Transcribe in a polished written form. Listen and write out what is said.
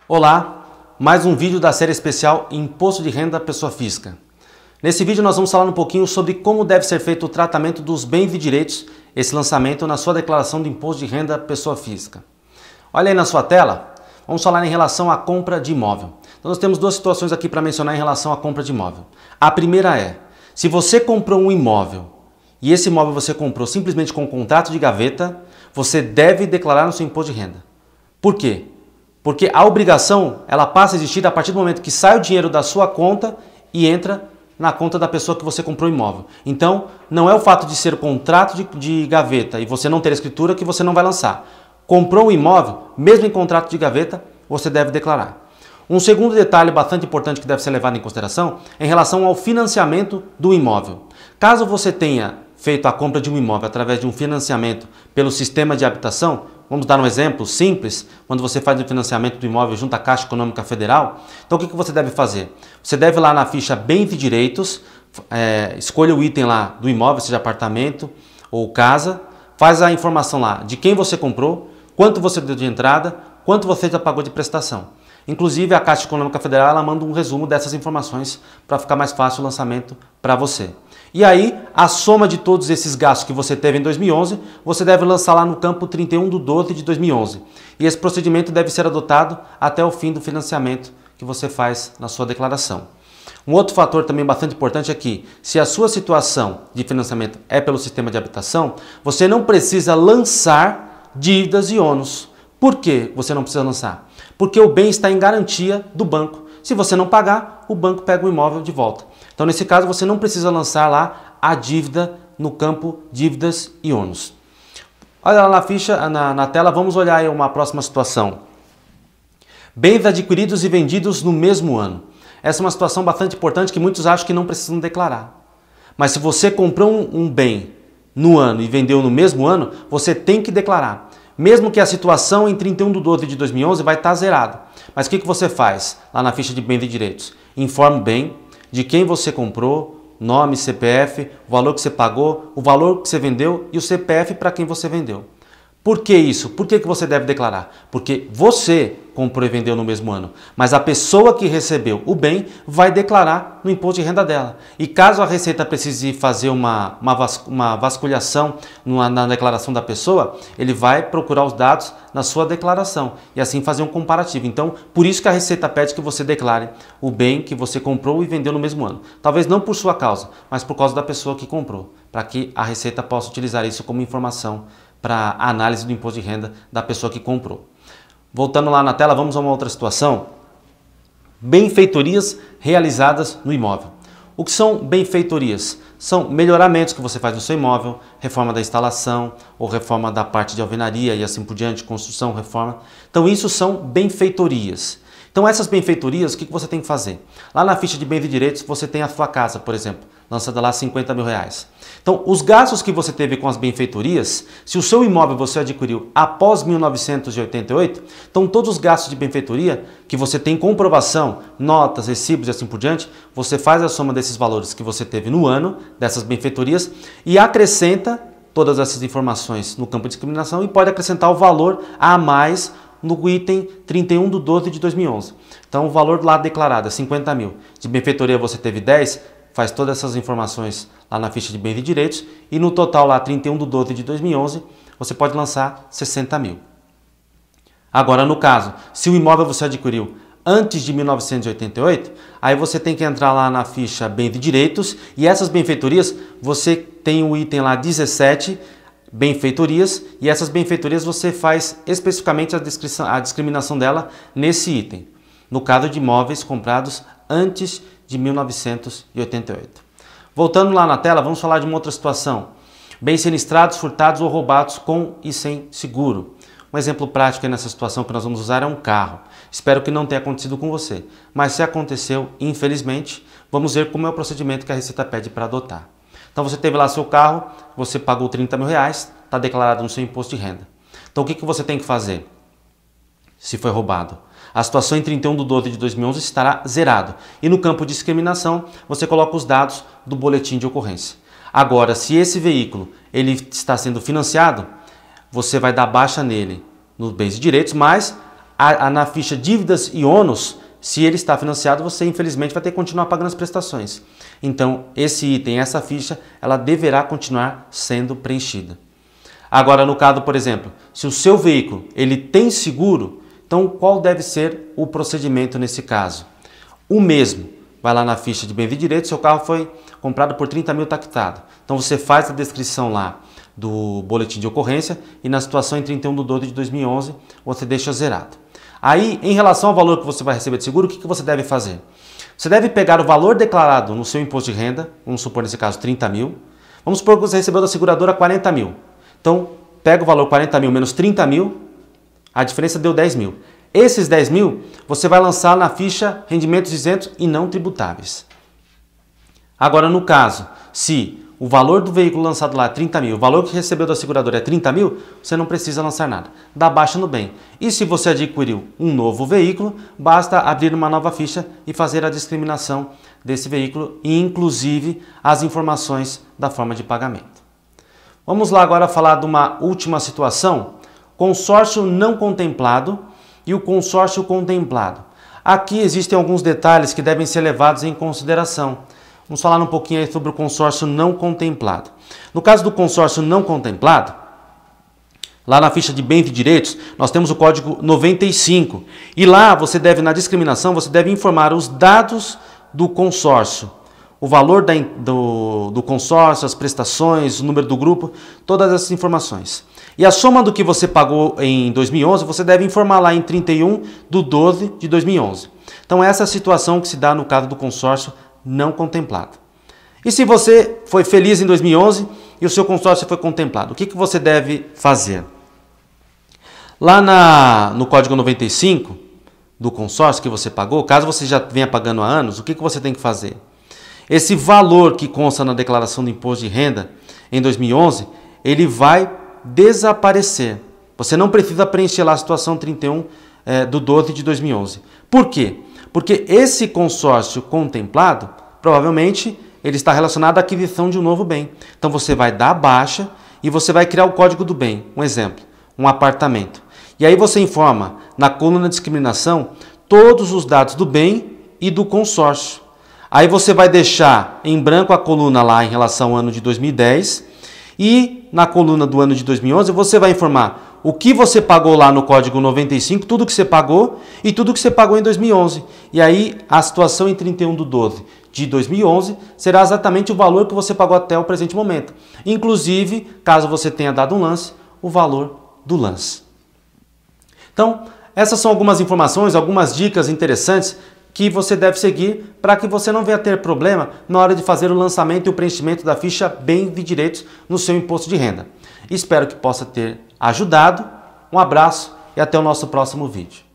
Olá, mais um vídeo da série especial Imposto de Renda Pessoa Física. Nesse vídeo nós vamos falar um pouquinho sobre como deve ser feito o tratamento dos bens e direitos, esse lançamento na sua declaração de Imposto de Renda Pessoa Física. Olha aí na sua tela, vamos falar em relação à compra de imóvel. Então nós temos duas situações aqui para mencionar em relação à compra de imóvel. A primeira é, se você comprou um imóvel e esse imóvel você comprou simplesmente com um contrato de gaveta, você deve declarar no seu imposto de renda. Por quê? Porque a obrigação, ela passa a existir a partir do momento que sai o dinheiro da sua conta e entra na conta da pessoa que você comprou o imóvel. Então, não é o fato de ser o contrato de gaveta e você não ter a escritura que você não vai lançar. Comprou o imóvel, mesmo em contrato de gaveta, você deve declarar. Um segundo detalhe bastante importante que deve ser levado em consideração é em relação ao financiamento do imóvel. Caso você tenha feito a compra de um imóvel através de um financiamento pelo sistema de habitação, vamos dar um exemplo simples, quando você faz o financiamento do imóvel junto à Caixa Econômica Federal, então o que você deve fazer? Você deve ir lá na ficha Bens e Direitos, escolha o item lá do imóvel, seja apartamento ou casa, faz a informação lá de quem você comprou, quanto você deu de entrada, quanto você já pagou de prestação. Inclusive a Caixa Econômica Federal ela manda um resumo dessas informações para ficar mais fácil o lançamento para você. E aí, a soma de todos esses gastos que você teve em 2011, você deve lançar lá no campo 31/12 de 2011. E esse procedimento deve ser adotado até o fim do financiamento que você faz na sua declaração. Um outro fator também bastante importante é que, se a sua situação de financiamento é pelo sistema de habitação, você não precisa lançar dívidas e ônus. Por que você não precisa lançar? Porque o bem está em garantia do banco. Se você não pagar, o banco pega o imóvel de volta. Então, nesse caso, você não precisa lançar lá a dívida no campo dívidas e ônus. Olha lá na ficha, na tela, vamos olhar aí uma próxima situação. Bens adquiridos e vendidos no mesmo ano. Essa é uma situação bastante importante que muitos acham que não precisam declarar. Mas se você comprou um bem no ano e vendeu no mesmo ano, você tem que declarar. Mesmo que a situação em 31/12 de 2011 vai estar zerada. Mas o que você faz lá na ficha de bens e direitos? Informe bem de quem você comprou, nome, CPF, o valor que você pagou, o valor que você vendeu e o CPF para quem você vendeu. Por que isso? Por que você deve declarar? Porque você comprou e vendeu no mesmo ano, mas a pessoa que recebeu o bem vai declarar no imposto de renda dela. E caso a Receita precise fazer uma vasculhação na declaração da pessoa, ele vai procurar os dados na sua declaração e assim fazer um comparativo. Então, por isso que a Receita pede que você declare o bem que você comprou e vendeu no mesmo ano. Talvez não por sua causa, mas por causa da pessoa que comprou, para que a Receita possa utilizar isso como informação para a análise do imposto de renda da pessoa que comprou. Voltando lá na tela, vamos a uma outra situação. Benfeitorias realizadas no imóvel. O que são benfeitorias? São melhoramentos que você faz no seu imóvel, reforma da instalação ou reforma da parte de alvenaria e assim por diante, construção, reforma. Então isso são benfeitorias. Então essas benfeitorias, o que você tem que fazer? Lá na ficha de bens e direitos você tem a sua casa, por exemplo, lançada lá R$50 mil. Então os gastos que você teve com as benfeitorias, se o seu imóvel você adquiriu após 1988, então todos os gastos de benfeitoria que você tem comprovação, notas, recibos e assim por diante, você faz a soma desses valores que você teve no ano, dessas benfeitorias, e acrescenta todas essas informações no campo de discriminação e pode acrescentar o valor a mais no item 31/12 de 2011. Então o valor lá declarado é 50 mil. De benfeitoria você teve 10, faz todas essas informações lá na ficha de bens e direitos e no total lá 31/12 de 2011 você pode lançar 60 mil. Agora no caso, se o imóvel você adquiriu antes de 1988, aí você tem que entrar lá na ficha bens e direitos e essas benfeitorias você tem o item lá 17, benfeitorias, e essas benfeitorias você faz especificamente a discriminação dela nesse item, no caso de imóveis comprados antes de 1988. Voltando lá na tela, vamos falar de uma outra situação. Bens sinistrados, furtados ou roubados com e sem seguro. Um exemplo prático aí nessa situação que nós vamos usar é um carro. Espero que não tenha acontecido com você, mas se aconteceu, infelizmente, vamos ver como é o procedimento que a Receita pede para adotar. Então você teve lá seu carro, você pagou R$30 mil, está declarado no seu imposto de renda. Então o que você tem que fazer se foi roubado? A situação em 31/12 de 2011 estará zerado. E no campo de discriminação, você coloca os dados do boletim de ocorrência. Agora, se esse veículo ele está sendo financiado, você vai dar baixa nele nos bens e direitos, mas Na ficha dívidas e ônus, se ele está financiado, você infelizmente vai ter que continuar pagando as prestações. Então, esse item, essa ficha, ela deverá continuar sendo preenchida. Agora, no caso, por exemplo, se o seu veículo ele tem seguro, então qual deve ser o procedimento nesse caso? O mesmo, vai lá na ficha de bens e direitos, seu carro foi comprado por 30 mil, está quitado. Então você faz a descrição lá do boletim de ocorrência e na situação em 31/12/2011 você deixa zerado. Aí, em relação ao valor que você vai receber de seguro, o que você deve fazer? Você deve pegar o valor declarado no seu imposto de renda, vamos supor nesse caso 30 mil, vamos supor que você recebeu da seguradora 40 mil. Então, pega o valor 40 mil menos 30 mil, a diferença deu 10 mil. Esses 10 mil você vai lançar na ficha rendimentos isentos e não tributáveis. Agora, no caso, se o valor do veículo lançado lá é 30 mil, o valor que recebeu da seguradora é 30 mil, você não precisa lançar nada. Dá baixa no bem. E se você adquiriu um novo veículo, basta abrir uma nova ficha e fazer a discriminação desse veículo e inclusive as informações da forma de pagamento. Vamos lá agora falar de uma última situação, consórcio não contemplado e o consórcio contemplado. Aqui existem alguns detalhes que devem ser levados em consideração. Vamos falar um pouquinho aí sobre o consórcio não contemplado. No caso do consórcio não contemplado, lá na ficha de bens e direitos, nós temos o código 95. E lá você deve, na discriminação, você deve informar os dados do consórcio. O valor do consórcio, as prestações, o número do grupo, todas essas informações. E a soma do que você pagou em 2011, você deve informar lá em 31/12/2011. Então essa é a situação que se dá no caso do consórcio não contemplado. E se você foi feliz em 2011 e o seu consórcio foi contemplado, o que você deve fazer? Lá no código 95 do consórcio que você pagou, caso você já venha pagando há anos, o que você tem que fazer? Esse valor que consta na declaração do imposto de renda em 2011, ele vai desaparecer. Você não precisa preencher lá a situação 31/12/2011. Por quê? Porque esse consórcio contemplado, provavelmente, ele está relacionado à aquisição de um novo bem. Então você vai dar baixa e você vai criar o código do bem. Um exemplo, um apartamento. E aí você informa na coluna de discriminação todos os dados do bem e do consórcio. Aí você vai deixar em branco a coluna lá em relação ao ano de 2010 e na coluna do ano de 2011 você vai informar o que você pagou lá no código 95, tudo que você pagou e tudo que você pagou em 2011. E aí a situação em 31/12/2011 será exatamente o valor que você pagou até o presente momento. Inclusive, caso você tenha dado um lance, o valor do lance. Então, essas são algumas informações, algumas dicas interessantes que você deve seguir para que você não venha ter problema na hora de fazer o lançamento e o preenchimento da ficha bens e direitos no seu imposto de renda. Espero que possa ter ajudado. Um abraço e até o nosso próximo vídeo.